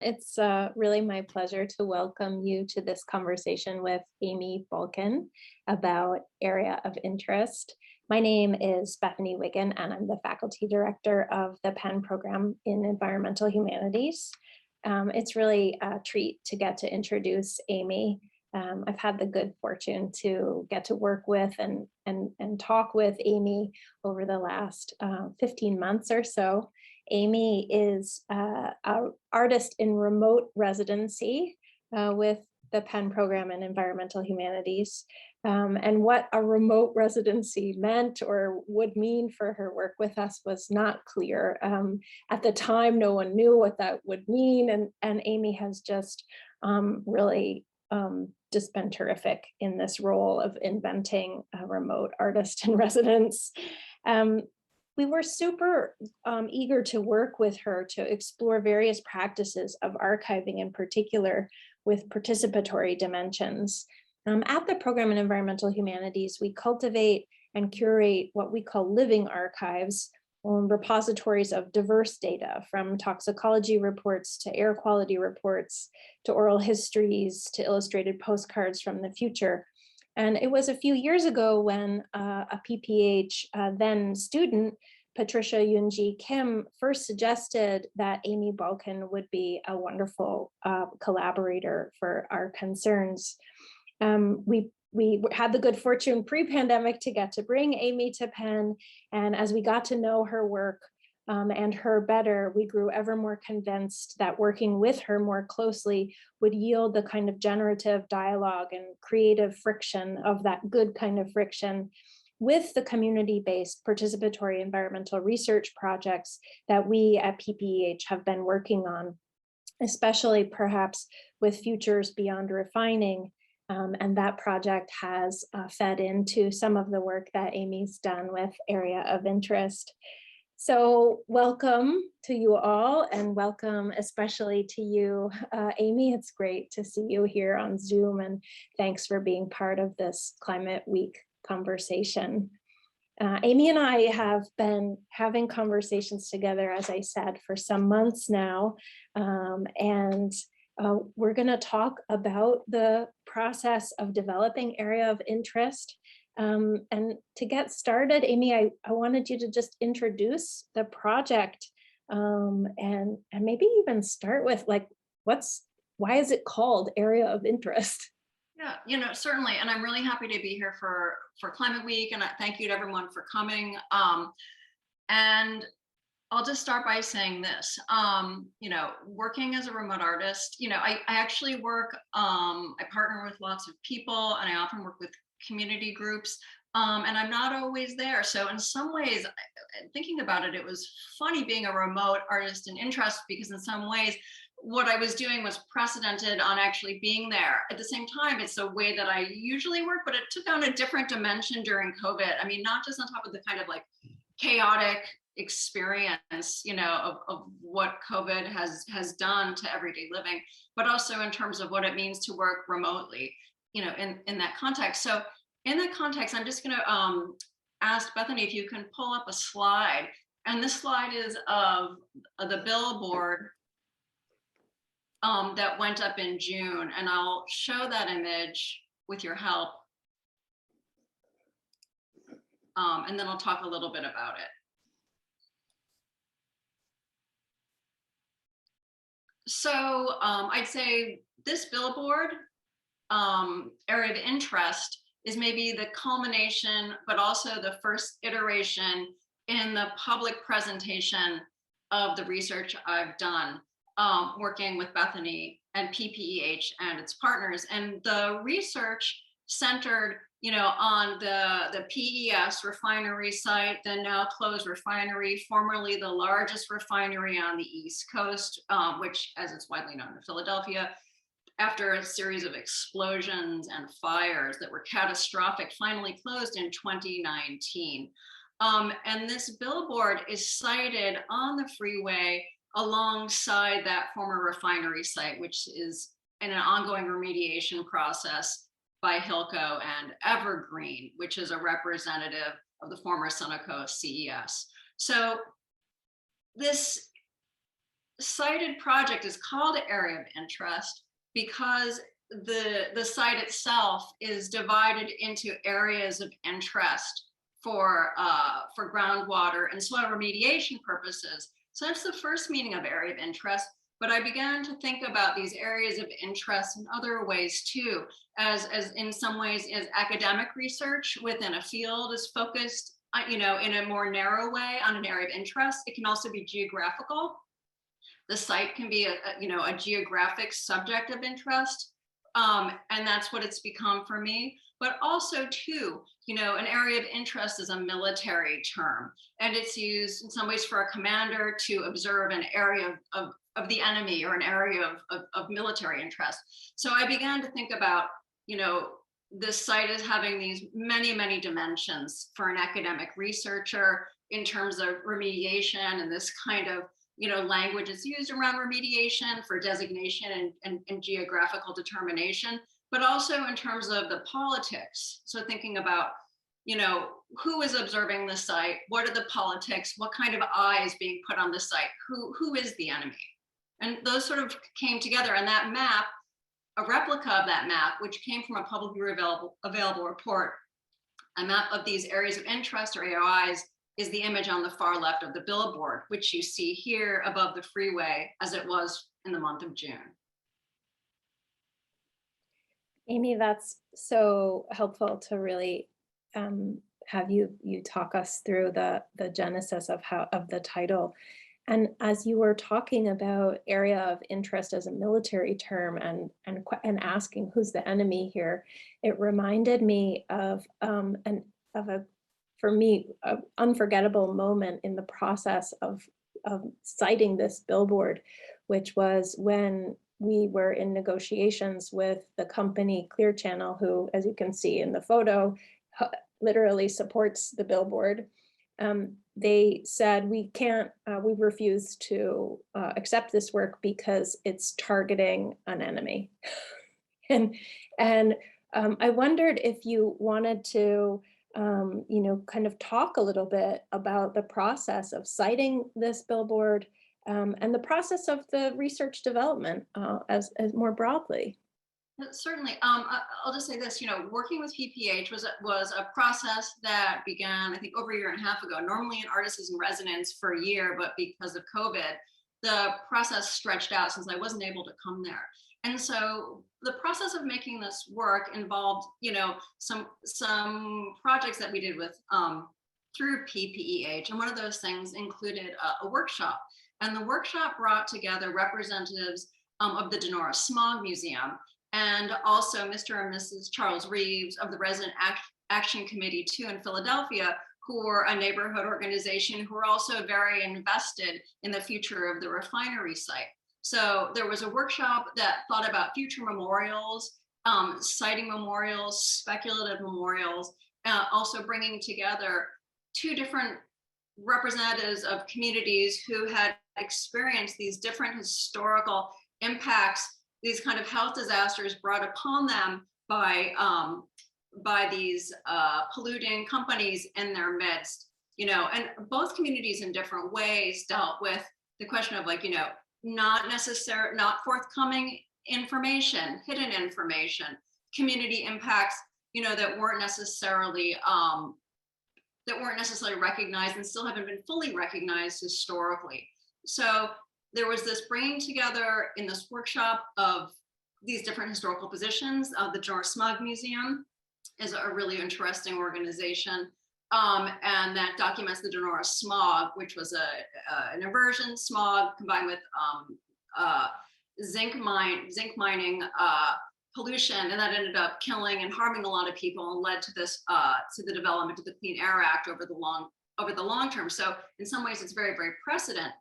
It's really my pleasure to welcome you to this conversation with Amy Balkin about area of interest. My name is Bethany Wiggin, and I'm the faculty director of the Penn program in environmental humanities. It's really a treat to get to introduce Amy. I've had the good fortune to get to work with and talk with Amy over the last 15 months or so. Amy is an artist in remote residency with the Penn program in environmental humanities. And what a remote residency meant or would mean for her work with us was not clear. At the time, no one knew what that would mean. And Amy has just really just been terrific in this role of inventing a remote artist in residence. We were super eager to work with her to explore various practices of archiving, in particular with participatory dimensions. At the program in environmental humanities, we cultivate and curate what we call living archives, repositories of diverse data, from toxicology reports to air quality reports to oral histories to illustrated postcards from the future. And it was a few years ago when a PPEH then student, Patricia Yoonji Kim, first suggested that Amy Balkin would be a wonderful collaborator for our concerns. We had the good fortune pre-pandemic to get to bring Amy to Penn, and as we got to know her work and her better, we grew ever more convinced that working with her more closely would yield the kind of generative dialogue and creative friction of that good kind of friction with the community-based participatory environmental research projects that we at PPEH have been working on, especially perhaps with Futures Beyond Refining. And that project has fed into some of the work that Amy's done with Area of Interest. So welcome to you all, and welcome especially to you, Amy. It's great to see you here on Zoom, and thanks for being part of this Climate Week conversation. Amy and I have been having conversations together, as I said, for some months now, and we're going to talk about the process of developing area of interest. And to get started, Amy, I wanted you to just introduce the project and maybe even start with like, why is it called Area of Interest? Yeah, certainly. And I'm really happy to be here for Climate Week. And thank you to everyone for coming. And I'll just start by saying this, working as a remote artist, I actually work, I partner with lots of people, and I often work with community groups, and I'm not always there. So in some ways, thinking about it, it was funny being a remote artist in interest, because in some ways, what I was doing was precedented on actually being there. At the same time, it's a way that I usually work, but it took on a different dimension during COVID. I mean, not just on top of the kind of like chaotic experience, of what COVID has done to everyday living, but also in terms of what it means to work remotely, in that context. So in that context, I'm just going to ask Bethany if you can pull up a slide. And this slide is of the billboard that went up in June. And I'll show that image with your help. And then I'll talk a little bit about it. So I'd say this billboard, area of interest, is maybe the culmination, but also the first iteration in the public presentation of the research I've done, working with Bethany and PPEH and its partners. And the research centered, on the PES Refinery Site, the now closed refinery, formerly the largest refinery on the East Coast, which, as it's widely known in Philadelphia, after a series of explosions and fires that were catastrophic, finally closed in 2019. And this billboard is sited on the freeway alongside that former refinery site, which is in an ongoing remediation process by Hilco and Evergreen, which is a representative of the former Sunoco CES. So this cited project is called area of interest because the site itself is divided into areas of interest for groundwater and soil remediation purposes. So that's the first meaning of area of interest. But I began to think about these areas of interest in other ways too, as in some ways as academic research within a field is focused, in a more narrow way on an area of interest. It can also be geographical. The site can be a geographic subject of interest. And that's what it's become for me. But also too, an area of interest is a military term, and it's used in some ways for a commander to observe an area of the enemy or an area of military interest. So I began to think about, this site as having these many, many dimensions for an academic researcher in terms of remediation and this kind of language is used around remediation for designation and geographical determination, but also in terms of the politics. So thinking about, who is observing the site? What are the politics? What kind of eyes being put on the site? Who is the enemy? And those sort of came together, and that map, a replica of that map, which came from a publicly available report, a map of these areas of interest or AOIs, is the image on the far left of the billboard, which you see here above the freeway as it was in the month of June. Amy, that's so helpful to really have you talk us through the genesis of the title. And as you were talking about area of interest as a military term and asking who's the enemy here, it reminded me of for me, an unforgettable moment in the process of citing this billboard, which was when we were in negotiations with the company Clear Channel, who, as you can see in the photo, literally supports the billboard. They said, we refuse to accept this work because it's targeting an enemy. and I wondered if you wanted to kind of talk a little bit about the process of citing this billboard and the process of the research development as more broadly. Certainly. I'll just say this, working with PPEH was a process that began, I think, over a year and a half ago. Normally an artist is in residence for a year, but because of COVID, the process stretched out since I wasn't able to come there. And so the process of making this work involved, some projects that we did with through PPEH. And one of those things included a workshop. And the workshop brought together representatives of the Denora Smog Museum, and also Mr. and Mrs. Charles Reeves of the Resident Action Committee 2 in Philadelphia, who were a neighborhood organization who were also very invested in the future of the refinery site. So there was a workshop that thought about future memorials, citing memorials, speculative memorials, also bringing together two different representatives of communities who had experienced these different historical impacts, these kind of health disasters brought upon them by these polluting companies in their midst, and both communities in different ways dealt with the question of not forthcoming information, hidden information, community impacts, that weren't necessarily recognized and still haven't been fully recognized historically. So there was this bringing together in this workshop of these different historical positions. The Denora Smog Museum is a really interesting organization, and that documents the Denora smog, which was an inversion smog combined with zinc mining pollution, and that ended up killing and harming a lot of people and led to this to the development of the Clean Air Act over the long term. So in some ways, it's very, very precedent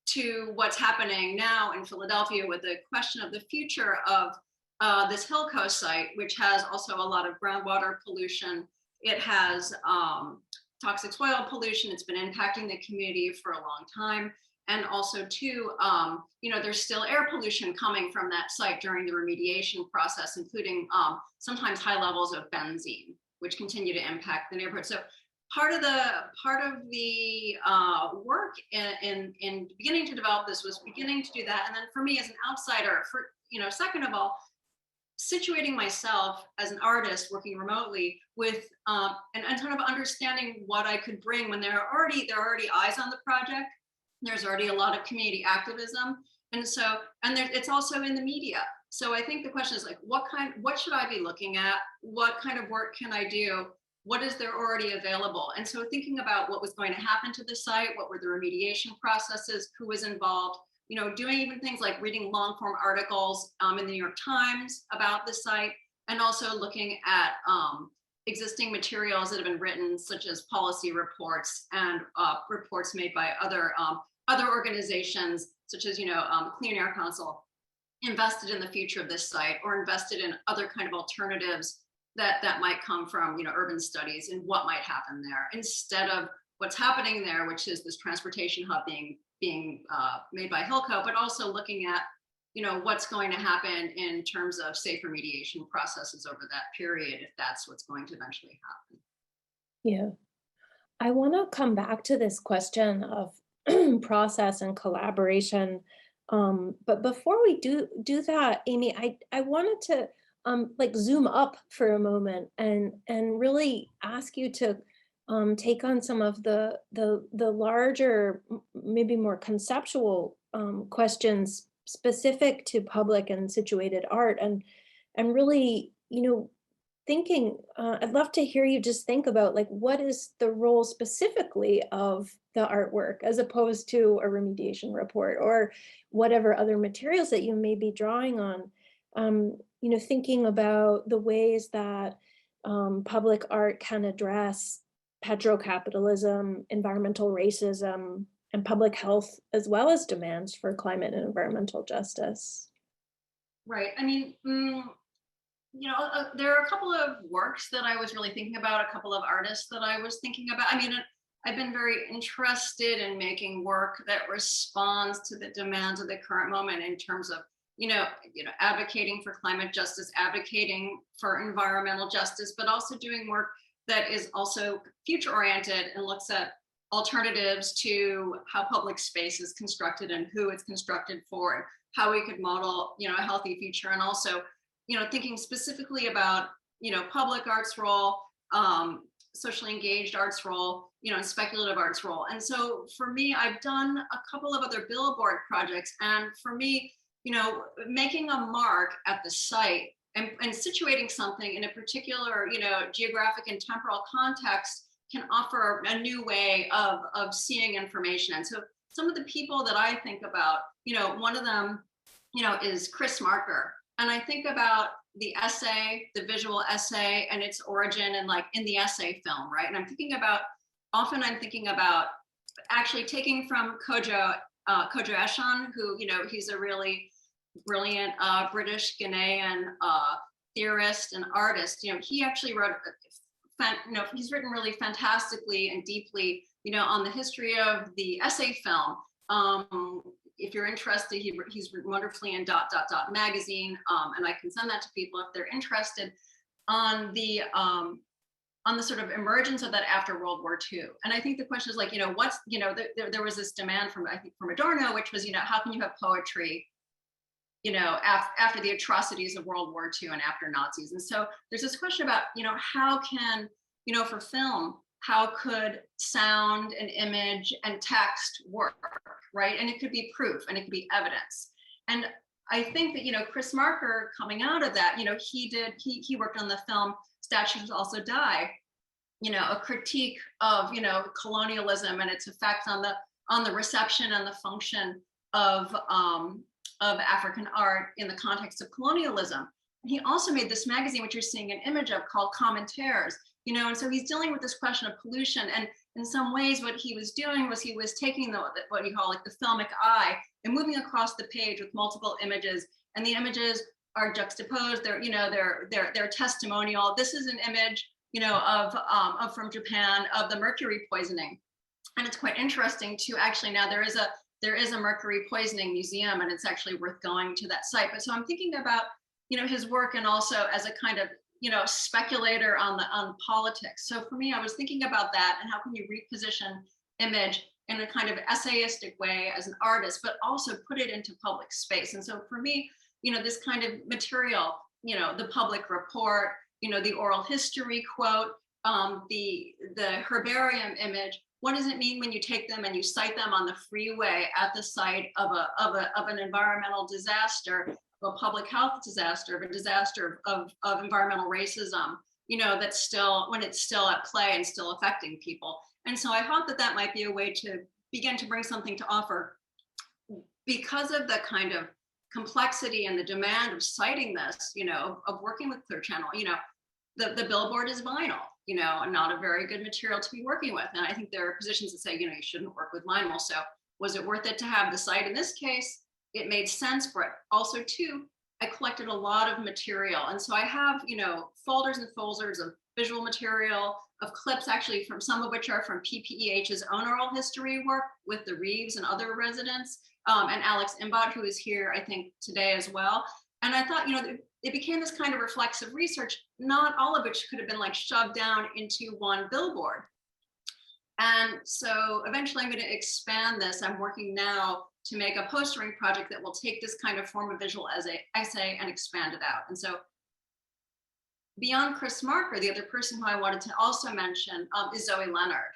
to what's happening now in Philadelphia with the question of the future of this Hill Coast site, which has also a lot of groundwater pollution. It has toxic soil pollution. It's been impacting the community for a long time. And also too, there's still air pollution coming from that site during the remediation process, including sometimes high levels of benzene, which continue to impact the neighborhood. So part of the work in beginning to develop this was beginning to do that. And then for me as an outsider, second of all, situating myself as an artist working remotely with and kind of understanding what I could bring when there are already eyes on the project. There's already a lot of community activism, and it's also in the media. So I think the question is like, what should I be looking at? What kind of work can I do? What is there already available? And so thinking about what was going to happen to the site, what were the remediation processes, who was involved, doing even things like reading long form articles in the New York Times about the site, and also looking at existing materials that have been written, such as policy reports and reports made by other organizations, such as Clean Air Council, invested in the future of this site or invested in other kind of alternatives that might come from urban studies and what might happen there, instead of what's happening there, which is this transportation hub being made by Hilco, but also looking at what's going to happen in terms of safe remediation processes over that period, if that's what's going to eventually happen. Yeah, I want to come back to this question of process and collaboration. But before we do that, Amy, I wanted to like zoom up for a moment and really ask you to take on some of the larger, maybe more conceptual questions specific to public and situated art, and really, thinking, I'd love to hear you just think about like, what is the role specifically of the artwork as opposed to a remediation report or whatever other materials that you may be drawing on. Thinking about the ways that public art can address petrocapitalism, environmental racism, and public health, as well as demands for climate and environmental justice. Right. I mean, there are a couple of works that I was really thinking about, a couple of artists that I was thinking about. I mean, I've been very interested in making work that responds to the demands of the current moment in terms of, advocating for climate justice, advocating for environmental justice, but also doing work that is also future oriented and looks at alternatives to how public space is constructed and who it's constructed for, and how we could model, a healthy future. And also, thinking specifically about, public arts role, socially engaged arts role, and speculative arts role. And so for me, I've done a couple of other billboard projects. And for me, making a mark at the site and situating something in a particular, geographic and temporal context can offer a new way of seeing information. And so some of the people that I think about, one of them, is Chris Marker. And I think about the essay, the visual essay, and its origin, and like in the essay film, right? And I'm thinking about actually taking from Kojo Eshon, who, he's a really brilliant British Ghanaian theorist and artist. He actually wrote, he's written really fantastically and deeply, on the history of the essay film. If you're interested, he's written wonderfully in ... magazine, and I can send that to people if they're interested, on the sort of emergence of that after World War II. And I think the question is like, there was this demand from Adorno, which was, how can you have poetry, after the atrocities of World War II and after Nazis? And so there's this question about, how can, for film, how could sound and image and text work, right? And it could be proof and it could be evidence. And I think that, Chris Marker, coming out of that, he worked on the film Statues Also Die, a critique of, colonialism and its effect on the reception and the function of African art in the context of colonialism. He also made this magazine, which you're seeing an image of, called Commentaires, and so he's dealing with this question of pollution. And in some ways, what he was doing was he was taking what you call like the filmic eye and moving across the page with multiple images, and the images are juxtaposed. They're testimonial. This is an image, of from Japan, of the mercury poisoning, and it's quite interesting to actually, now there is a mercury poisoning museum, and it's actually worth going to that site. But so I'm thinking about, his work, and also as a kind of speculator on politics. So for me, I was thinking about that and how can you reposition image in a kind of essayistic way as an artist, but also put it into public space. And so for me, this kind of material, the public report, the oral history quote, the herbarium image. What does it mean when you take them and you cite them on the freeway at the site of an environmental disaster, of a public health disaster, of a disaster of environmental racism, that's still, when it's still at play and still affecting people. And so I thought that might be a way to begin to bring something to offer, because of the kind of complexity and the demand of citing this, of working with Clear Channel. The billboard is vinyl, and not a very good material to be working with. And I think there are positions that say, you shouldn't work with vinyl. So was it worth it to have the site? In this case, it made sense for it. Also, too, I collected a lot of material. And so I have, folders and folders of visual material, of clips, actually, from some of which are from PPEH's own oral history work with the Reeves and other residents, and Alex Imbot, who is here, I think, today as well. And I thought, it became this kind of reflexive research, not all of which could have been like shoved down into one billboard. And so eventually I'm going to expand this. I'm working now to make a postering project that will take this kind of form of visual as an essay and expand it out. And so beyond Chris Marker, the other person who I wanted to also mention is Zoe Leonard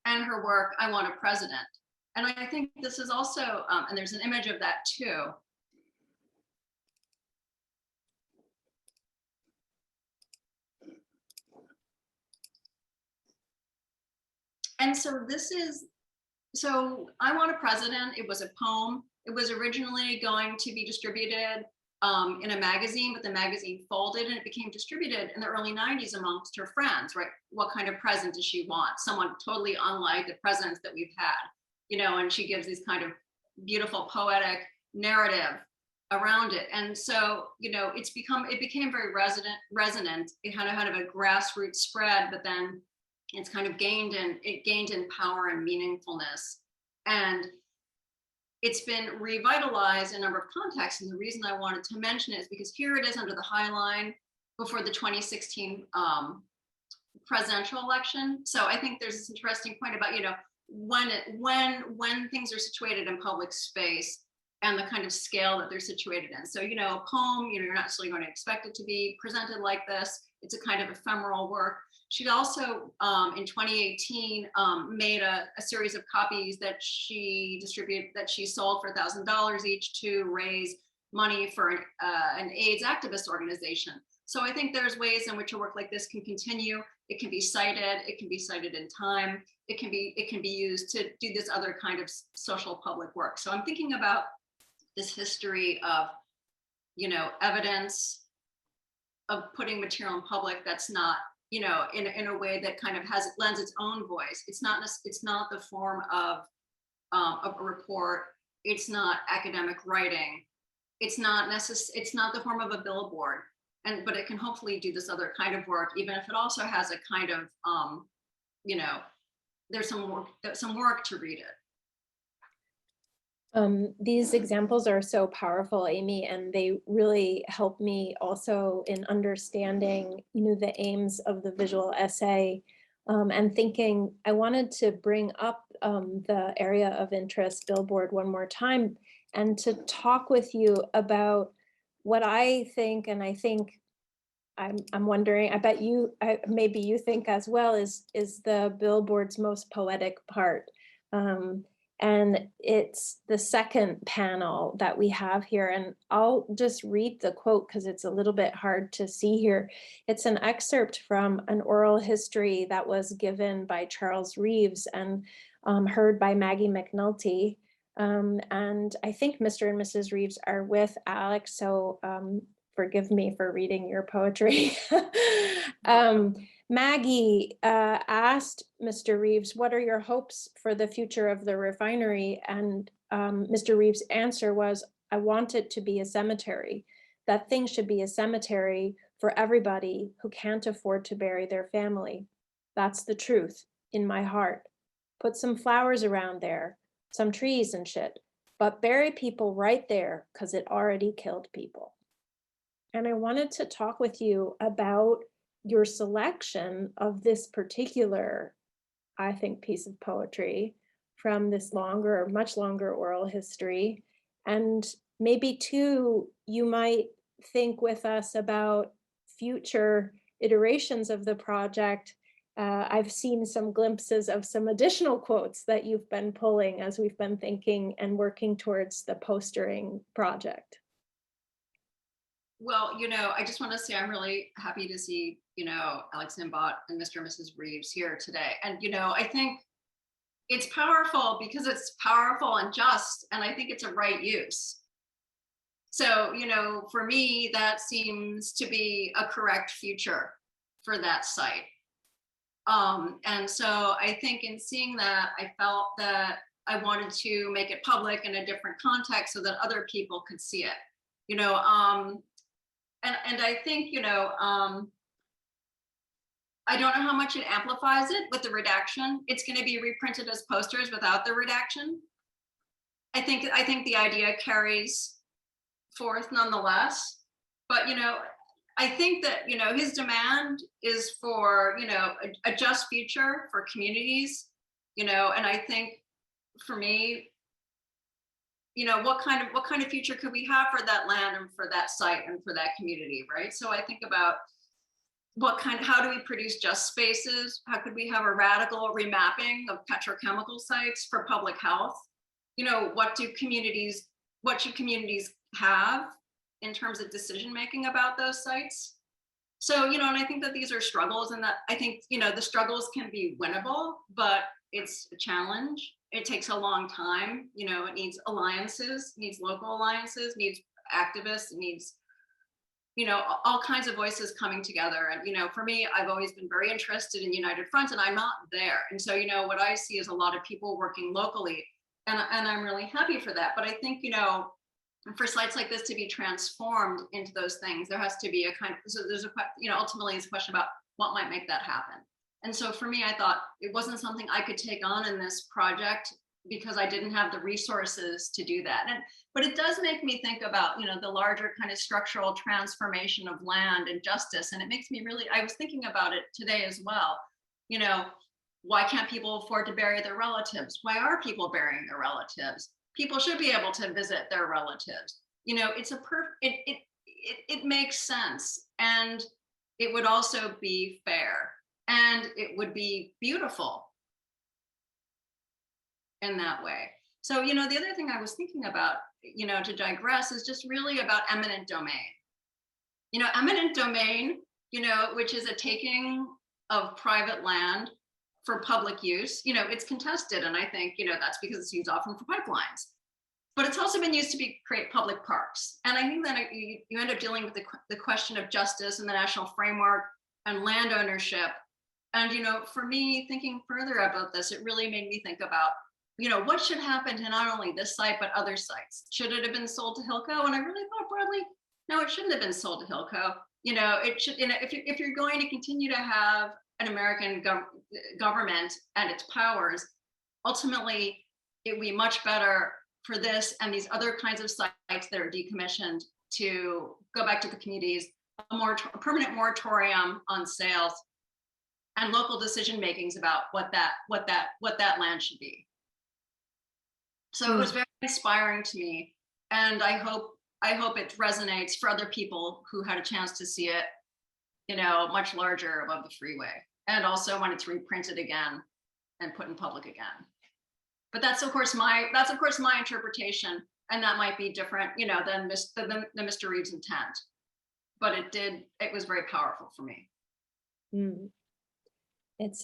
and her work, I Want a President. And I think this is also, and there's an image of that too. And so so I Want a President, it was a poem. It was originally going to be distributed in a magazine, but the magazine folded and it became distributed in the early 90s amongst her friends, right? What kind of president does she want? Someone totally unlike the presidents that we've had, and she gives these kind of beautiful poetic narrative around it. And so, it became very resonant. It had a a grassroots spread, but then it's kind of gained in power and meaningfulness. And it's been revitalized in a number of contexts. And the reason I wanted to mention it is because here it is under the High Line before the 2016 presidential election. So I think there's this interesting point about, when things are situated in public space and the kind of scale that they're situated in. So, a poem, you're not necessarily going to expect it to be presented like this. It's a kind of ephemeral work. She also, in 2018, made a series of copies that she distributed, that she sold for $1,000 each to raise money for an AIDS activist organization. So I think there's ways in which a work like this can continue. It can be cited. It can be cited in time. It can be used to do this other kind of social public work. So I'm thinking about this history of, evidence of putting material in public that's not, in a way that kind of lends its own voice. It's not the form of a report. It's not academic writing. It's not the form of a billboard. But it can hopefully do this other kind of work, even if it also has a kind of, there's some work to read it. These examples are so powerful, Amy, and they really help me also in understanding, the aims of the visual essay, and thinking. I wanted to bring up the area of interest billboard one more time and to talk with you about what I think, and I think I'm wondering, I bet you, maybe you think as well, is the billboard's most poetic part. And it's the second panel that we have here. And I'll just read the quote because it's a little bit hard to see here. It's an excerpt from an oral history that was given by Charles Reeves and heard by Maggie McNulty. And I think Mr. and Mrs. Reeves are with Alex, so forgive me for reading your poetry. Maggie asked Mr. Reeves, what are your hopes for the future of the refinery? And Mr. Reeves' answer was, I want it to be a cemetery. That thing should be a cemetery for everybody who can't afford to bury their family. That's the truth in my heart. Put some flowers around there, some trees and shit, but bury people right there because it already killed people. And I wanted to talk with you about your selection of this particular, I think, piece of poetry from this longer, much longer oral history. And maybe too, you might think with us about future iterations of the project. I've seen some glimpses of some additional quotes that you've been pulling as we've been thinking and working towards the postering project. Well, I just want to say I'm really happy to see, Alex Imbot and Mr. and Mrs. Reeves here today. And, I think it's powerful because it's powerful and just, and I think it's a right use. So, for me, that seems to be a correct future for that site. And so I think in seeing that, I felt that I wanted to make it public in a different context so that other people could see it. And I think, I don't know how much it amplifies it with the redaction. It's going to be reprinted as posters without the redaction. I think the idea carries forth nonetheless. But, I think that, his demand is for, a just future for communities, and I think for me, what kind of future could we have for that land and for that site and for that community, right? So I think about how do we produce just spaces? How could we have a radical remapping of petrochemical sites for public health? What should communities have in terms of decision making about those sites? So, and I think that these are struggles, and that I think, the struggles can be winnable, but it's a challenge. It takes a long time. It needs alliances, needs local alliances, needs activists, it needs, all kinds of voices coming together. And, for me, I've always been very interested in United Front, and I'm not there. And so, what I see is a lot of people working locally, and I'm really happy for that. But I think, for sites like this to be transformed into those things, there has to be ultimately it's a question about what might make that happen. And so for me, I thought it wasn't something I could take on in this project because I didn't have the resources to do that. But it does make me think about, the larger kind of structural transformation of land and justice. And it makes me I was thinking about it today as well. Why can't people afford to bury their relatives? Why are people burying their relatives? People should be able to visit their relatives. It makes sense. And it would also be fair. And it would be beautiful in that way. So, the other thing I was thinking about, to digress, is just really about eminent domain. Eminent domain, which is a taking of private land for public use, it's contested. And I think, that's because it's used often for pipelines. But it's also been used to create public parks. And I think that you end up dealing with the question of justice and the national framework and land ownership. And, for me, thinking further about this, it really made me think about, what should happen to not only this site, but other sites? Should it have been sold to Hilco? And I really thought broadly, no, it shouldn't have been sold to Hilco. It should, if you're going to continue to have an American government and its powers, ultimately, it would be much better for this and these other kinds of sites that are decommissioned to go back to the communities, a permanent moratorium on sales, and local decision makings about what that land should be. So it was very inspiring to me, and I hope it resonates for other people who had a chance to see it, much larger above the freeway, and also wanted to reprint it again and put in public again. But that's of course my interpretation, and that might be different, than Mr. Reeves' intent. But it was very powerful for me. Mm. It's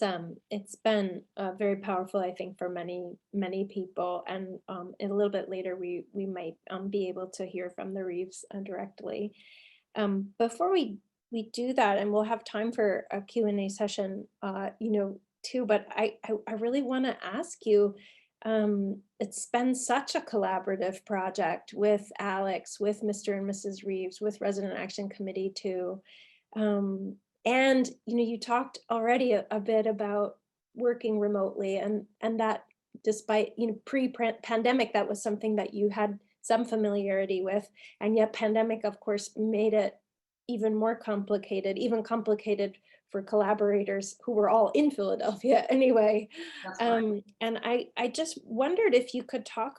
been very powerful, I think, for many people, and a little bit later we might be able to hear from the Reeves directly. Before we do that, and we'll have time for a Q&A session, too. But I really want to ask you. It's been such a collaborative project with Alex, with Mr. and Mrs. Reeves, with Resident Action Committee too. And, you talked already a bit about working remotely, and that despite, pre-pandemic, that was something that you had some familiarity with, and yet pandemic, of course, made it even more complicated, even complicated for collaborators who were all in Philadelphia anyway. That's right. And I just wondered if you could talk,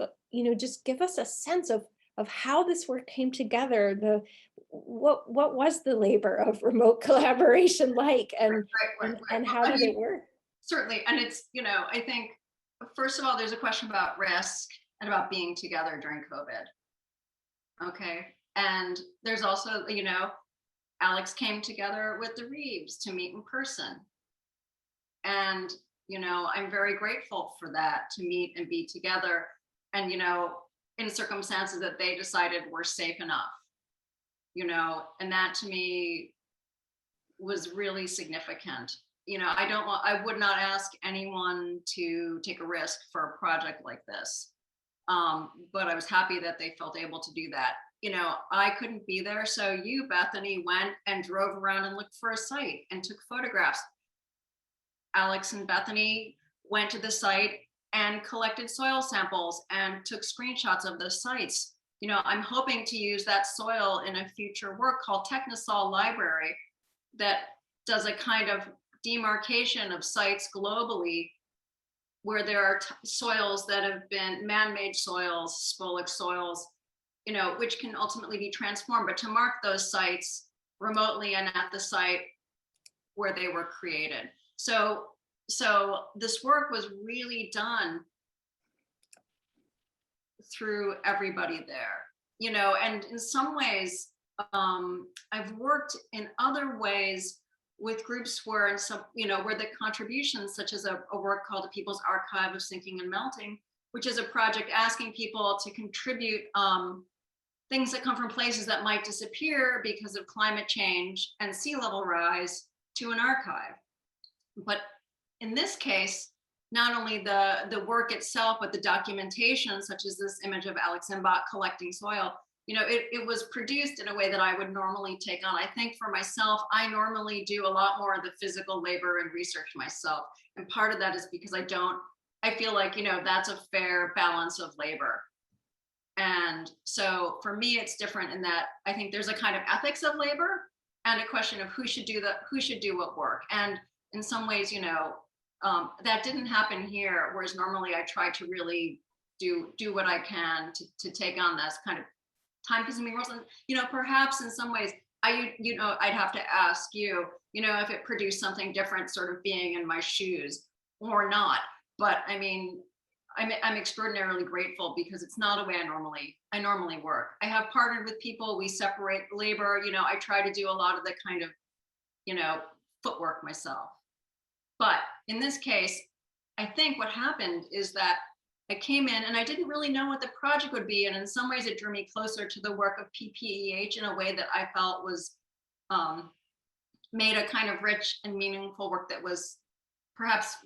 just give us a sense of how this work came together. What was the labor of remote collaboration like, Right. and Well, how I did mean, it work? certainly. And it's, I think, first of all, there's a question about risk and about being together during COVID. Okay. And there's also, Alex came together with the Reeves to meet in person. And, I'm very grateful for that, to meet and be together. And, in circumstances that they decided were safe enough, and that to me was really significant. I would not ask anyone to take a risk for a project like this. But I was happy that they felt able to do that. I couldn't be there. So you, Bethany, went and drove around and looked for a site and took photographs. Alex and Bethany went to the site and collected soil samples and took screenshots of those sites. I'm hoping to use that soil in a future work called Technosol Library that does a kind of demarcation of sites globally where there are soils that have been man-made soils, spolic soils, which can ultimately be transformed, but to mark those sites remotely and at the site where they were created. So this work was really done through everybody there, and in some ways, I've worked in other ways with groups where where the contributions, such as a work called the People's Archive of Sinking and Melting, which is a project asking people to contribute things that come from places that might disappear because of climate change and sea level rise, to an archive. But in this case, not only the work itself, but the documentation, such as this image of Alex Imbach collecting soil, it was produced in a way that I would normally take on. I think for myself, I normally do a lot more of the physical labor and research myself. And part of that is because I feel like, that's a fair balance of labor. And so for me, it's different in that I think there's a kind of ethics of labor and a question of who should do what work. And in some ways, that didn't happen here, whereas normally I try to really do what I can to take on this kind of time-consuming roles. And perhaps in some ways I'd have to ask you, if it produced something different, sort of being in my shoes or not. But I mean, I'm extraordinarily grateful because it's not a way I normally work. I have partnered with people, we separate labor, I try to do a lot of the kind of, footwork myself. But in this case, I think what happened is that I came in and I didn't really know what the project would be. And in some ways it drew me closer to the work of PPEH in a way that I felt was made a kind of rich and meaningful work that was perhaps,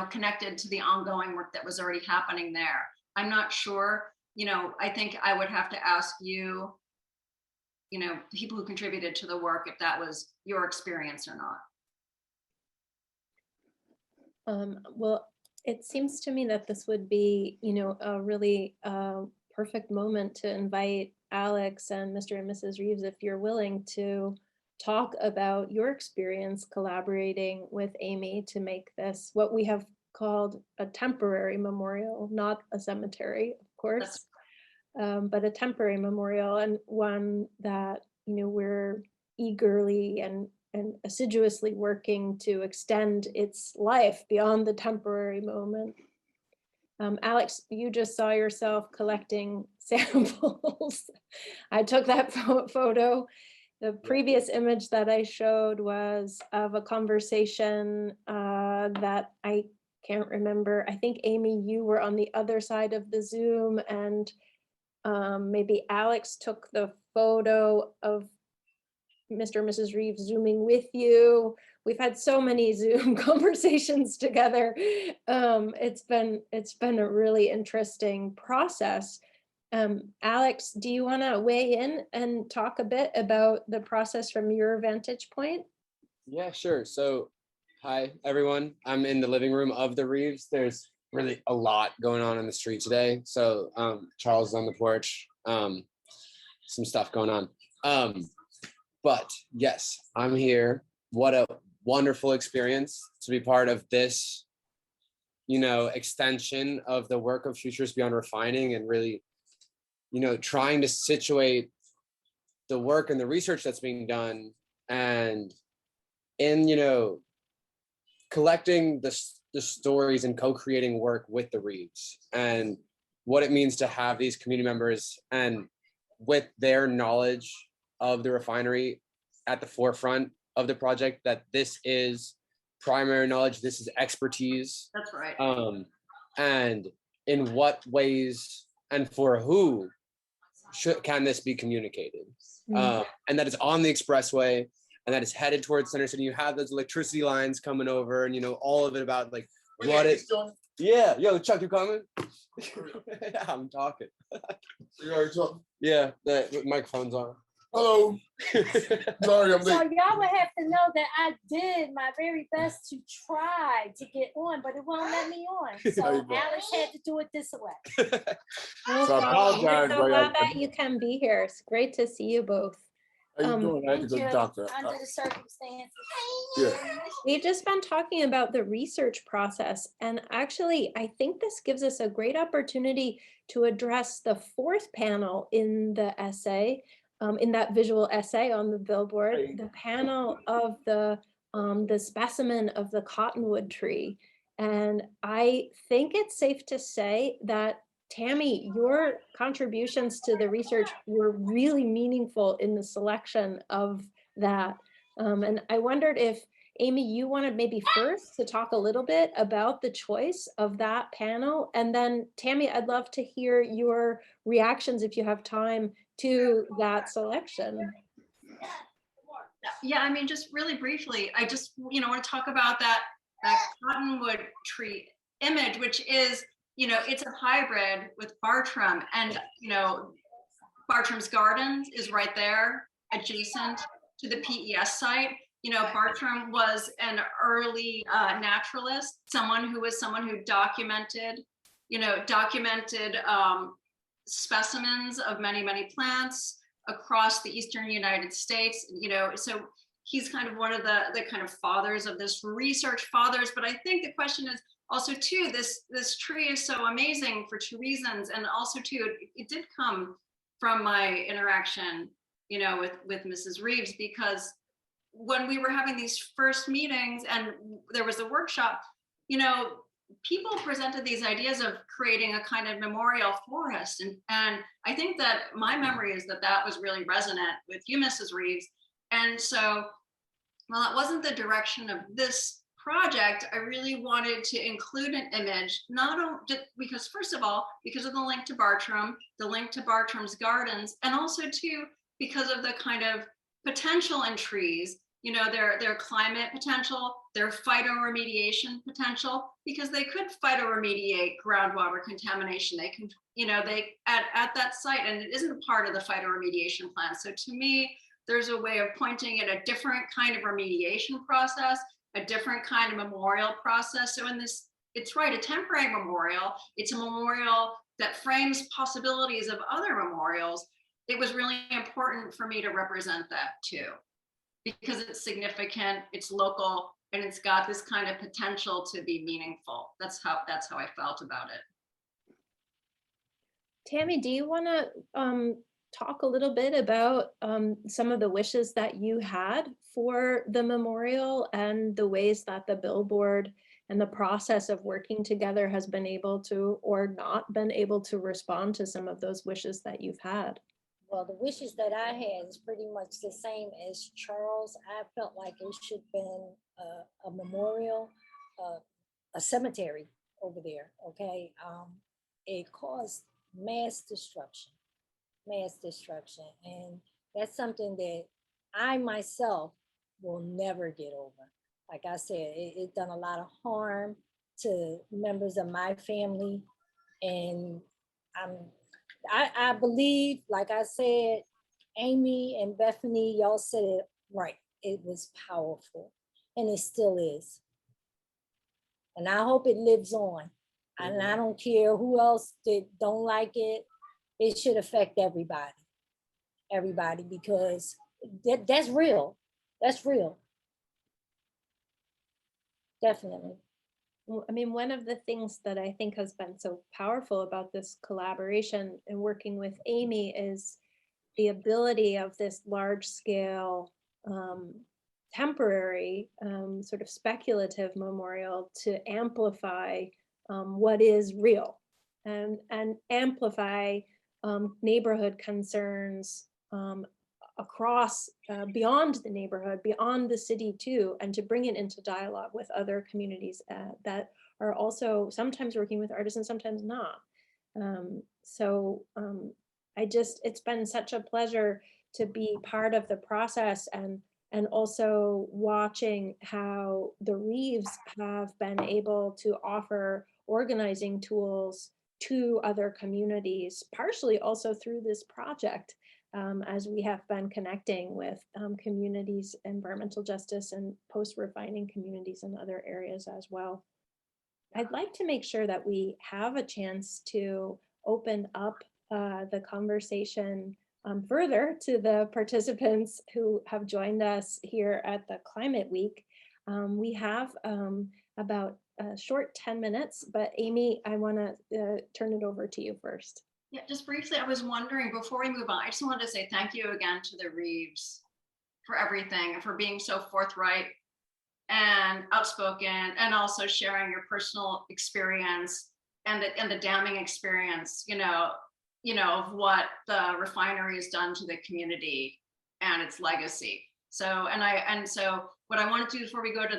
connected to the ongoing work that was already happening there. I'm not sure, I think I would have to ask you, people who contributed to the work, if that was your experience or not. Well, it seems to me that this would be, a really perfect moment to invite Alex and Mr. and Mrs. Reeves, if you're willing to talk about your experience collaborating with Amy to make this what we have called a temporary memorial, not a cemetery, of course, but a temporary memorial, and one that, we're eagerly and assiduously working to extend its life beyond the temporary moment. Alex, you just saw yourself collecting samples. I took that photo. The previous image that I showed was of a conversation that I can't remember. I think, Amy, you were on the other side of the Zoom, and maybe Alex took the photo of Mr. and Mrs. Reeves zooming with you. We've had so many Zoom conversations together. It's been a really interesting process. Alex, do you want to weigh in and talk a bit about the process from your vantage point? Yeah, sure. So, hi everyone. I'm in the living room of the Reeves. There's really a lot going on in the street today. So Charles is on the porch. Some stuff going on. But yes, I'm here. What a wonderful experience to be part of this, extension of the work of Futures Beyond Refining, and really, trying to situate the work and the research that's being done, and in, collecting the stories and co-creating work with the Reeves, and what it means to have these community members and with their knowledge of the refinery at the forefront of the project, that this is primary knowledge, this is expertise. That's right. And in what ways and for who can this be communicated? And that it's on the expressway, and that it's headed towards Center City. You have those electricity lines coming over, and all of it about like what it. Yeah, yo, Chuck, you coming? Yeah, I'm talking. You already talking? Yeah, the microphone's on. Hello. Sorry, I'm So late. y'all would have to know that I did my very best to try to get on, but it won't let me on. So How you doing? Alex had to do it this way. No So I problem. apologize, We're so but glad that you can be here. It's great to see you both. How you doing? I had to Thank go to you. the doctor. Under the circumstances. Yeah. We've just been talking about the research process, and actually, I think this gives us a great opportunity to address the fourth panel in the essay, in that visual essay on the billboard, the panel of the specimen of the cottonwood tree. And I think it's safe to say that, Tammy, your contributions to the research were really meaningful in the selection of that. And I wondered if, Amy, you wanted maybe first to talk a little bit about the choice of that panel. And then Tammy, I'd love to hear your reactions, if you have time, to that selection. Yeah, I mean, just really briefly, I just, want to talk about that cottonwood tree image, which is, it's a hybrid with Bartram, and, Bartram's Gardens is right there adjacent to the PES site. Bartram was an early naturalist, someone who documented specimens of many, many plants across the eastern United States. So he's kind of one of the kind of fathers of this research fathers. But I think the question is also too, this tree is so amazing for two reasons, and also too, it did come from my interaction, with Mrs. Reeves, because when we were having these first meetings and there was a workshop, people presented these ideas of creating a kind of memorial forest. And I think that my memory is that was really resonant with you, Mrs. Reeves. And so, while it wasn't the direction of this project, I really wanted to include an image, not only because, first of all, because of the link to Bartram, the link to Bartram's Gardens, and also too, because of the kind of potential in trees, their climate potential, their phytoremediation potential, because they could phytoremediate groundwater contamination. They can, they at that site, and it isn't part of the phytoremediation plan. So to me, there's a way of pointing at a different kind of remediation process, a different kind of memorial process. So in this, it's right, a temporary memorial. It's a memorial that frames possibilities of other memorials. It was really important for me to represent that too, because it's significant, it's local, and it's got this kind of potential to be meaningful. That's how I felt about it. Tammy, do you want to talk a little bit about some of the wishes that you had for the memorial and the ways that the billboard and the process of working together has been able to, or not been able to, respond to some of those wishes that you've had? Well, the wishes that I had is pretty much the same as Charles. I felt like it should have been a memorial, a cemetery over there, okay? It caused mass destruction. And that's something that I myself will never get over. Like I said, it done a lot of harm to members of my family. And I believe, like I said, Amy and Bethany, y'all said it right. It was powerful, and it still is. And I hope it lives on. And I don't care who else don't like it. It should affect everybody, because that's real. That's real. Definitely. Well, I mean, one of the things that I think has been so powerful about this collaboration and working with Amy is the ability of this large scale, temporary, sort of speculative memorial to amplify what is real and amplify neighborhood concerns across, beyond the neighborhood, beyond the city too, and to bring it into dialogue with other communities that are also sometimes working with artists and sometimes not. It's been such a pleasure to be part of the process and also watching how the Reeves have been able to offer organizing tools to other communities, partially also through this project, as we have been connecting with communities, environmental justice and post-refining communities in other areas as well. I'd like to make sure that we have a chance to open up the conversation further to the participants who have joined us here at the Climate Week. We have about a short 10 minutes, but Amy, I want to turn it over to you first. Yeah, just briefly, I was wondering before we move on, I just wanted to say thank you again to the Reeves for everything and for being so forthright and outspoken, and also sharing your personal experience and the damming experience, of what the refinery has done to the community and its legacy. So what I want to do before we go to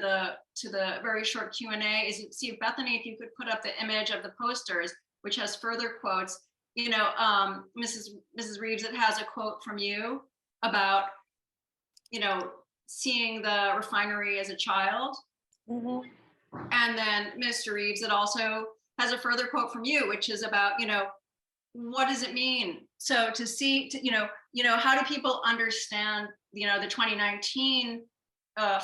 the very short Q&A is see if Bethany, if you could put up the image of the posters, which has further quotes. Mrs. Reeves, it has a quote from you about, seeing the refinery as a child. Mm-hmm. And then Mr. Reeves, it also has a further quote from you, which is about, what does it mean? So to see, how do people understand, the 2019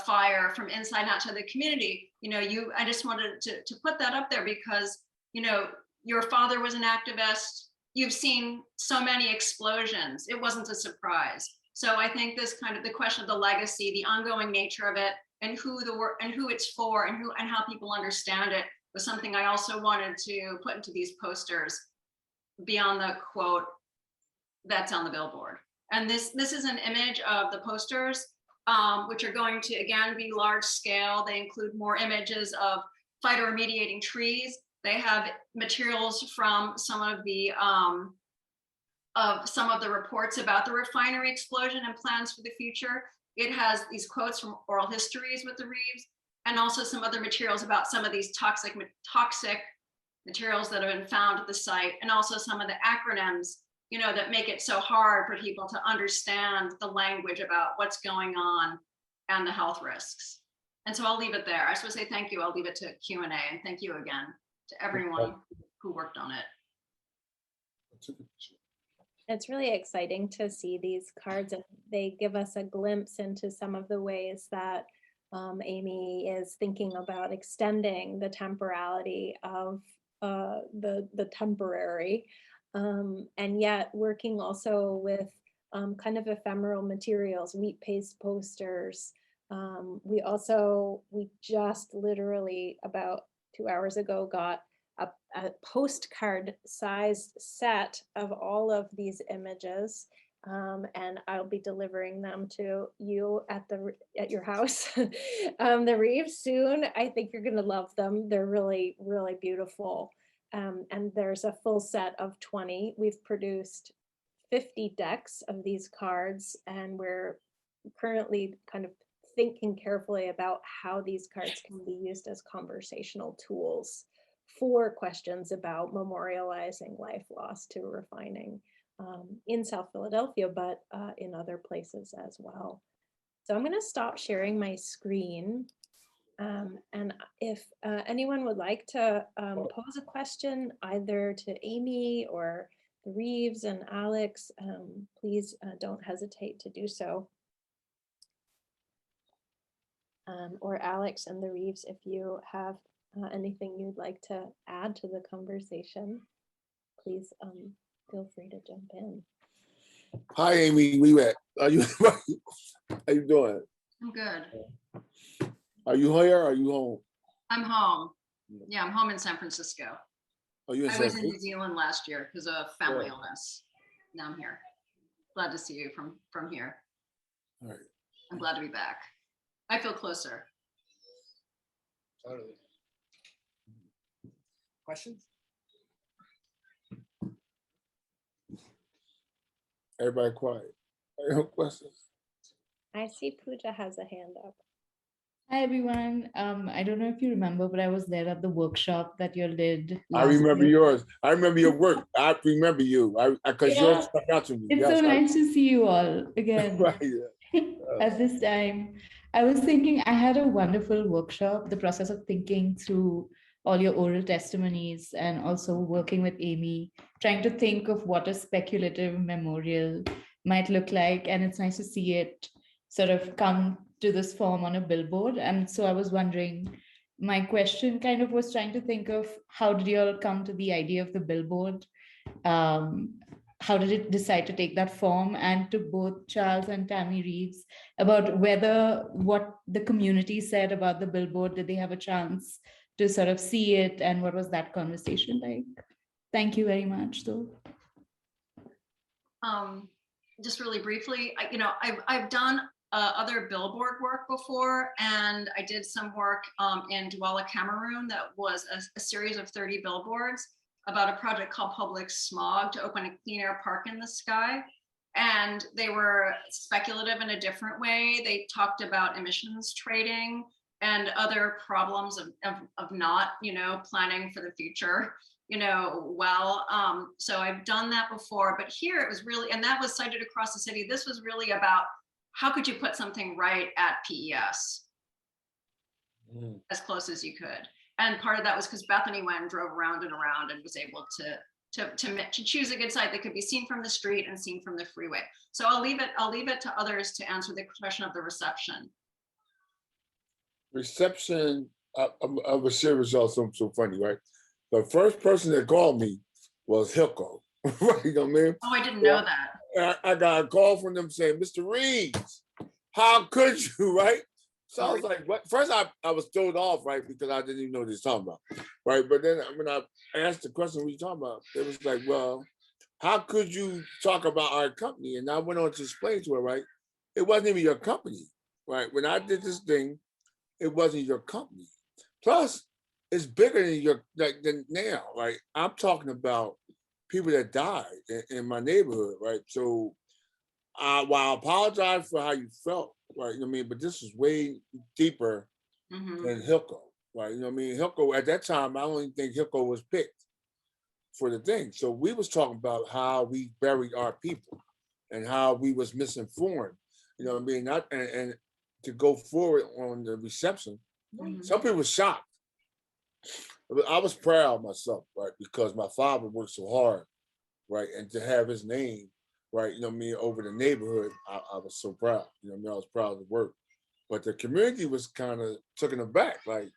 fire from inside out to the community? I just wanted to put that up there because, your father was an activist. You've seen so many explosions. It wasn't a surprise. So I think this kind of the question of the legacy, the ongoing nature of it, and who it's for, and how people understand it was something I also wanted to put into these posters beyond the quote that's on the billboard. And this is an image of the posters, which are going to again be large scale. They include more images of fire remediating trees. They have materials from some of the reports about the refinery explosion and plans for the future. It has these quotes from oral histories with the Reeves, and also some other materials about some of these toxic materials that have been found at the site, and also some of the acronyms, that make it so hard for people to understand the language about what's going on and the health risks. And so I'll leave it there. I was supposed to say thank you. I'll leave it to Q&A, and thank you again to everyone who worked on it. It's really exciting to see these cards, and they give us a glimpse into some of the ways that Amy is thinking about extending the temporality of the temporary, and yet working also with kind of ephemeral materials, wheat paste posters. We just literally about 2 hours ago got a postcard sized set of all of these images, and I'll be delivering them to you at your house, the Reeves, soon. I think you're gonna love them. They're really, really beautiful. And there's a full set of 20. We've produced 50 decks of these cards, and we're currently kind of thinking carefully about how these cards can be used as conversational tools for questions about memorializing life lost to refining in South Philadelphia, but in other places as well. So I'm going to stop sharing my screen. And if anyone would like to pose a question either to Amy or the Reeves and Alex, please don't hesitate to do so. Or Alex and the Reeves, if you have anything you'd like to add to the conversation, please feel free to jump in. Hi, Amy. Where you at? Are you? How you doing? I'm good. Are you here? Or are you home? I'm home. Yeah, I'm home in San Francisco. Are you in I San was in New Francisco? Zealand last year because of family Yeah. illness. Now I'm here. Glad to see you from here. All right. I'm glad to be back. I feel closer. Totally. Questions? Everybody quiet. No questions. I see Pooja has a hand up. Hi everyone. I don't know if you remember, but I was there at the workshop that you all did. I last remember year. yours. I remember your work. I remember you. Because Yeah. yours stuck out to me. It's Yes, so nice to see you all again right. Yeah. at this time. I was thinking I had a wonderful workshop, the process of thinking through all your oral testimonies and also working with Amy, trying to think of what a speculative memorial might look like. And it's nice to see it sort of come to this form on a billboard. And so I was wondering, my question kind of was trying to think of how did you all come to the idea of the billboard? How did it decide to take that form? And to both Charles and Tammy Reeves about whether what the community said about the billboard, did they have a chance to sort of see it, and what was that conversation like? Thank you very much, though. Just really briefly, I've done other billboard work before, and I did some work in Douala, Cameroon, that was a series of 30 billboards about a project called Public Smog to open a clean air park in the sky. And they were speculative in a different way. They talked about emissions trading and other problems of not, planning for the future, so I've done that before, but here it was really, and that was cited across the city. This was really about how could you put something right at PES as close as you could. And part of that was because Bethany went and drove around and around and was able to choose a good site that could be seen from the street and seen from the freeway. So I'll leave it to others to answer the question of the reception. Reception of a share results, something so funny, right? The first person that called me was Hilco. Right, you know what I mean? Oh, I didn't know that. I got a call from them saying, Mr. Reeves, how could you, right? So I was like, what? First I was thrown off, right? Because I didn't even know what they was talking about. Right. But then when I asked the question, what are you talking about? It was like, well, how could you talk about our company? And I went on to explain to her, right? It wasn't even your company, right? When I did this thing, it wasn't your company. Plus, it's bigger than now, right? I'm talking about people that died in my neighborhood, right? So while I apologize for how you felt, right? You know what I mean? But this is way deeper than Hilco, right? You know what I mean? Hilco, at that time, I don't even think Hilco was picked for the thing. So we was talking about how we buried our people and how we was misinformed, you know what I mean? And to go forward on the reception, some people were shocked. I was proud of myself, right? Because my father worked so hard, right? And to have his name, right, you know what I mean, over the neighborhood, I was so proud. You know what I mean? I was proud of the work. But the community was kind of taken aback, like,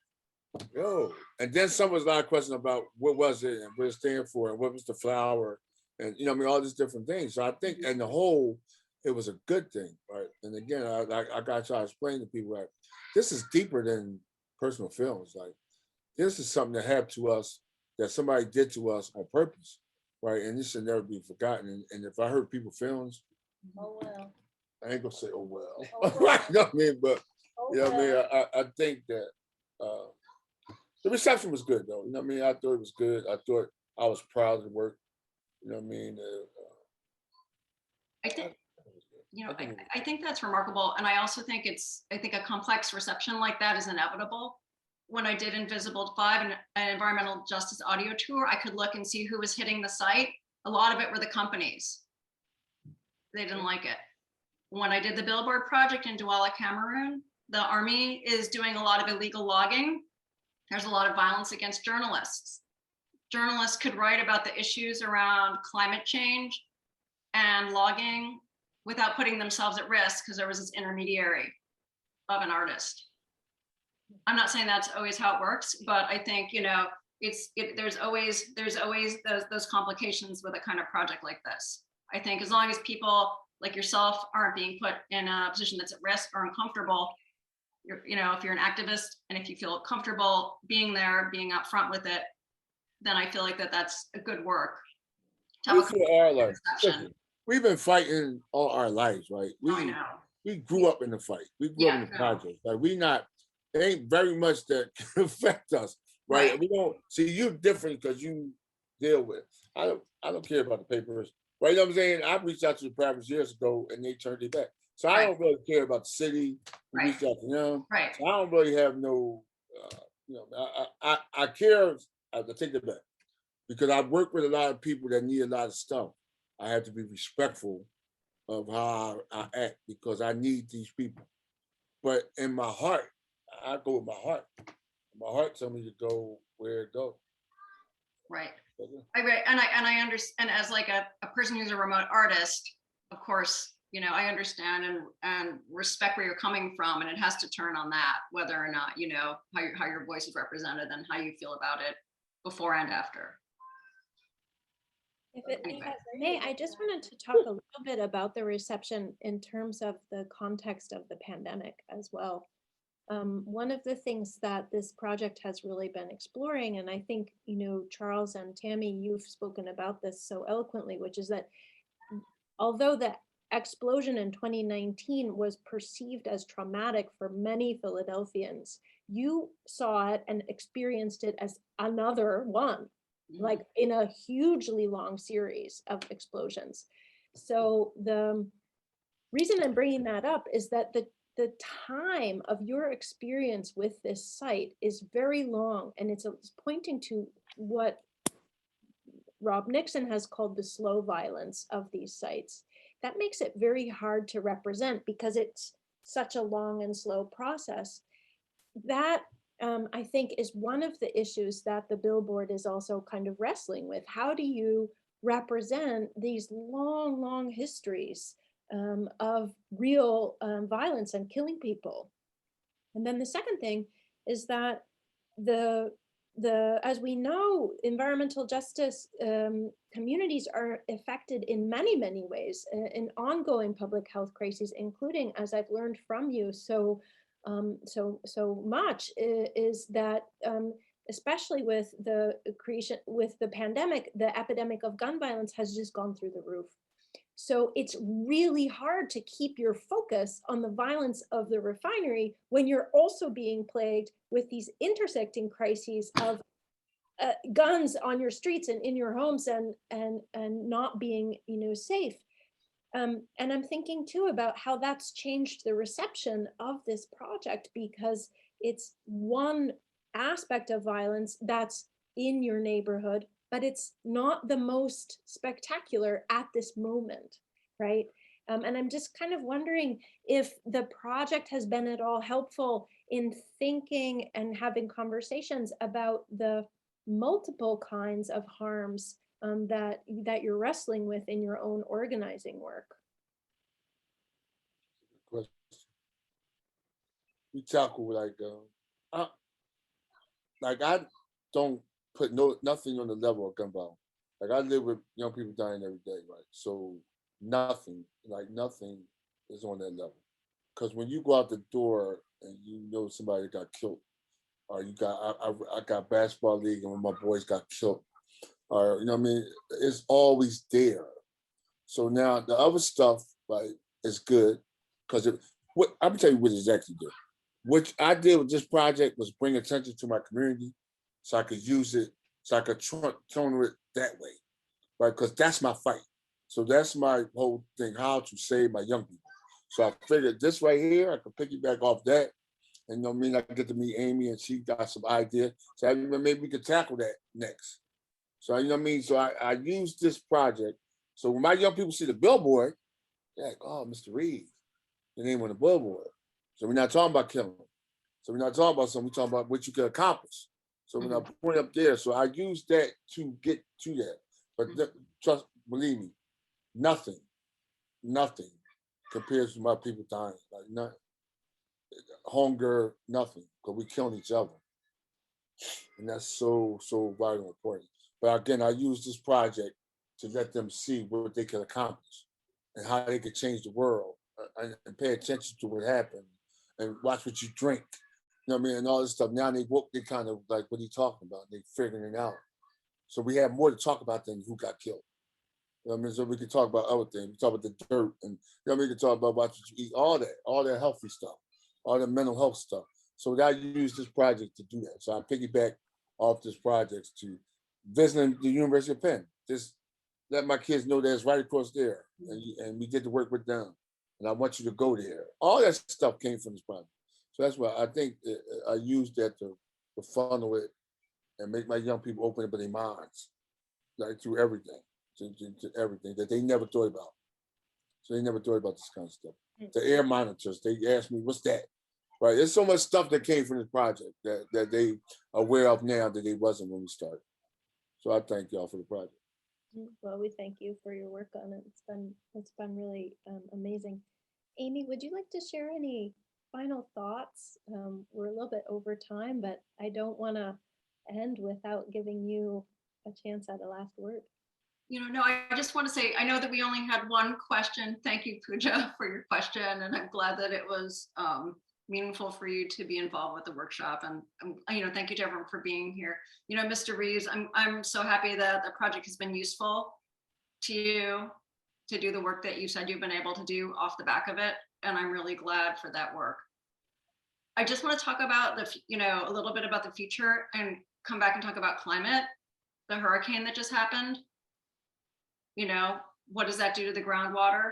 yo. And then some was a lot of questions about what was it and what it stand for and what was the flower and, you know what I mean, all these different things. So I think in the whole, it was a good thing, right? And again, I got to try to explain to people that this is deeper than personal feelings. Like, this is something that happened to us that somebody did to us on purpose, right? And this should never be forgotten. And if I hurt people's feelings, Oh, well. I ain't gonna say, oh well. Oh, well. Right, you know what I mean? But Oh, you know what I well. mean? I think that the reception was good though. You know what I mean? I thought it was good. I thought I was proud of the work. You know what I mean? I think, I think that's remarkable. And I also think I think a complex reception like that is inevitable. When I did Invisible 5 and an environmental justice audio tour, I could look and see who was hitting the site. A lot of it were the companies. They didn't like it. When I did the billboard project in Douala, Cameroon, the army is doing a lot of illegal logging. There's a lot of violence against journalists. Journalists could write about the issues around climate change and logging without putting themselves at risk because there was this intermediary of an artist. I'm not saying that's always how it works, but I think, there's always those complications with a kind of project like this. I think as long as people like yourself aren't being put in a position that's at risk or uncomfortable, if you're an activist and if you feel comfortable being there, being upfront with it, then I feel like that's a good work. To have a We are like, discussion. listen, we've been fighting all our lives, right? I know. We grew up in the fight. We grew up in the project. Like it ain't very much that can affect us, right? Right. We don't see you different because you deal with. I don't care about the papers, right? You know what I'm saying? I reached out to the Packers years ago and they turned it back. So I don't really care about the city. We reached out to them. Right. So I don't really have no, I care. I take it back because I work with a lot of people that need a lot of stuff. I have to be respectful of how I act because I need these people. But in my heart, I go with my heart. My heart tells me to go where it goes. Right. And I understand, as like a person who's a remote artist, of course, I understand and respect where you're coming from, and it has to turn on that, whether or not, how your voice is represented and how you feel about it before and after. If I may, I just wanted to talk a little bit about the reception in terms of the context of the pandemic as well. One of the things that this project has really been exploring, and I think, Charles and Tammy, you've spoken about this so eloquently, which is that although the explosion in 2019 was perceived as traumatic for many Philadelphians, you saw it and experienced it as another one, like in a hugely long series of explosions. So the reason I'm bringing that up is that the time of your experience with this site is very long, and it's pointing to what Rob Nixon has called the slow violence of these sites. That makes it very hard to represent because it's such a long and slow process. That I think is one of the issues that the billboard is also kind of wrestling with. How do you represent these long, long histories of real violence and killing people? And then the second thing is that as we know, environmental justice communities are affected in many, many ways in ongoing public health crises, including, as I've learned from you so much, is that especially with the pandemic, the epidemic of gun violence has just gone through the roof. So it's really hard to keep your focus on the violence of the refinery when you're also being plagued with these intersecting crises of guns on your streets and in your homes and not being safe. And I'm thinking too about how that's changed the reception of this project, because it's one aspect of violence that's in your neighborhood, but it's not the most spectacular at this moment, right? And I'm just kind of wondering if the project has been at all helpful in thinking and having conversations about the multiple kinds of harms that you're wrestling with in your own organizing work. We tackle I don't put nothing on the level of gun violence. Like I live with young people dying every day, right? So nothing is on that level. Because when you go out the door and you know somebody got killed, or I got basketball league and when my boys got killed, or it's always there. So now the other stuff, right, is good because I'm gonna tell you what it's actually good. What I did with this project was bring attention to my community so I could use it, so I could tone it that way, right? Because that's my fight. So that's my whole thing, how to save my young people. So I figured this right here, I could piggyback off that. And I get to meet Amy and she got some idea. So maybe we could tackle that next. So So I use this project. So when my young people see the billboard, they're like, oh, Mr. Reed, the name on the billboard. So we're not talking about killing. So we're not talking about something, we're talking about what you can accomplish. So when I point up there, so I use that to get to that. But believe me, nothing compares to my people dying. Like nothing. Hunger, nothing, because we killing each other. And that's so vital and important. But again, I use this project to let them see what they can accomplish and how they can change the world, and pay attention to what happened and watch what you drink. You know what I mean? And all this stuff. Now they woke, they kind of like, what are you talking about? They figuring it out. So we have more to talk about than who got killed. You know what I mean? So we can talk about other things. We talk about the dirt, and you know what I mean? We can talk about what you eat, all that healthy stuff, all the mental health stuff. So I use this project to do that. So I piggyback off this project to visiting the University of Penn. Just let my kids know that it's right across there, and we get to work with them. And I want you to go there. All that stuff came from this project. So that's why I think I used that to funnel it and make my young people open up their minds, like through everything, to everything that they never thought about. So they never thought about this kind of stuff. The air monitors, they asked me, what's that? Right, there's so much stuff that came from this project that they are aware of now that they wasn't when we started. So I thank y'all for the project. Well, we thank you for your work on it. It's been really amazing. Amy, would you like to share any final thoughts? We're a little bit over time, but I don't want to end without giving you a chance at a last word. No, I just want to say, I know that we only had one question. Thank you, Pooja, for your question. And I'm glad that it was meaningful for you to be involved with the workshop. And thank you to everyone for being here. Mr. Reeves, I'm so happy that the project has been useful to you to do the work that you said you've been able to do off the back of it. And I'm really glad for that work. I just want to talk about a little bit about the future and come back and talk about climate, the hurricane that just happened. What does that do to the groundwater?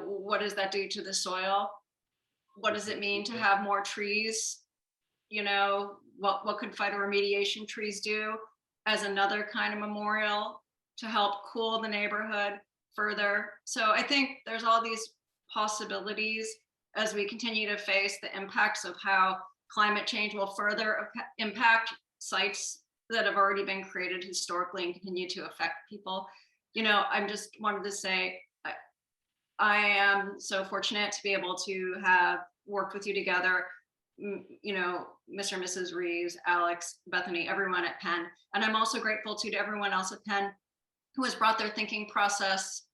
What does that do to the soil? What does it mean to have more trees? What could phytoremediation trees do as another kind of memorial to help cool the neighborhood further? So I think there's all these possibilities as we continue to face the impacts of how climate change will further impact sites that have already been created historically and continue to affect people. I just wanted to say, I am so fortunate to be able to have worked with you together, Mr. and Mrs. Reeves, Alex, Bethany, everyone at Penn. And I'm also grateful to everyone else at Penn who has brought their thinking process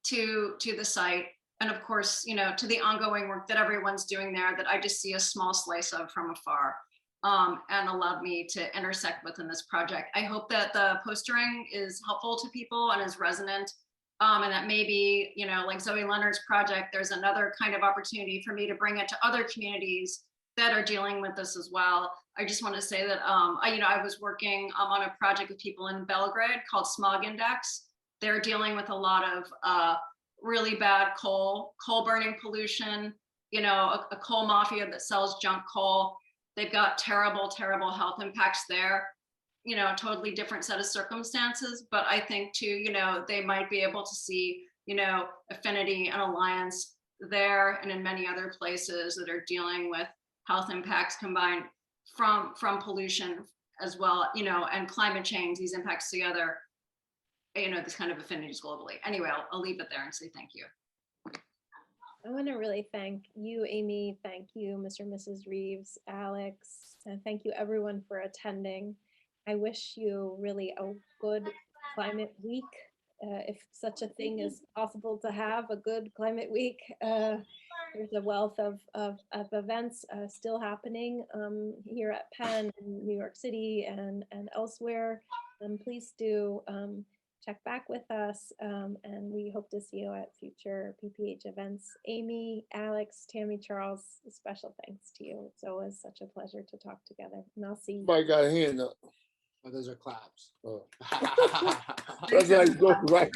to the site. And of course, to the ongoing work that everyone's doing there that I just see a small slice of from afar, and allowed me to intersect within this project. I hope that the postering is helpful to people and is resonant, and that maybe, like Zoe Leonard's project, there's another kind of opportunity for me to bring it to other communities that are dealing with this as well. I just want to say that I was working on a project with people in Belgrade called Smog Index. They're dealing with a lot of really bad coal burning pollution, a coal mafia that sells junk coal. They've got terrible, terrible health impacts there, totally different set of circumstances. But I think too, they might be able to see, affinity and alliance there and in many other places that are dealing with health impacts combined from pollution as well, and climate change, these impacts together, this kind of affinities globally. Anyway, I'll leave it there and say thank you. I want to really thank you, Amy. Thank you, Mr. and Mrs. Reeves, Alex, and thank you everyone for attending. I wish you really a good climate week, if such a thing is possible to have a good climate week. There's a wealth of events still happening here at Penn, in New York City, and elsewhere. Please do check back with us, and we hope to see you at future PPEH events. Amy, Alex, Tammy, Charles, special thanks to you. It's always such a pleasure to talk together, and I'll see you. Somebody got a hand up. Oh, those are claps. Oh. That's how you go, right?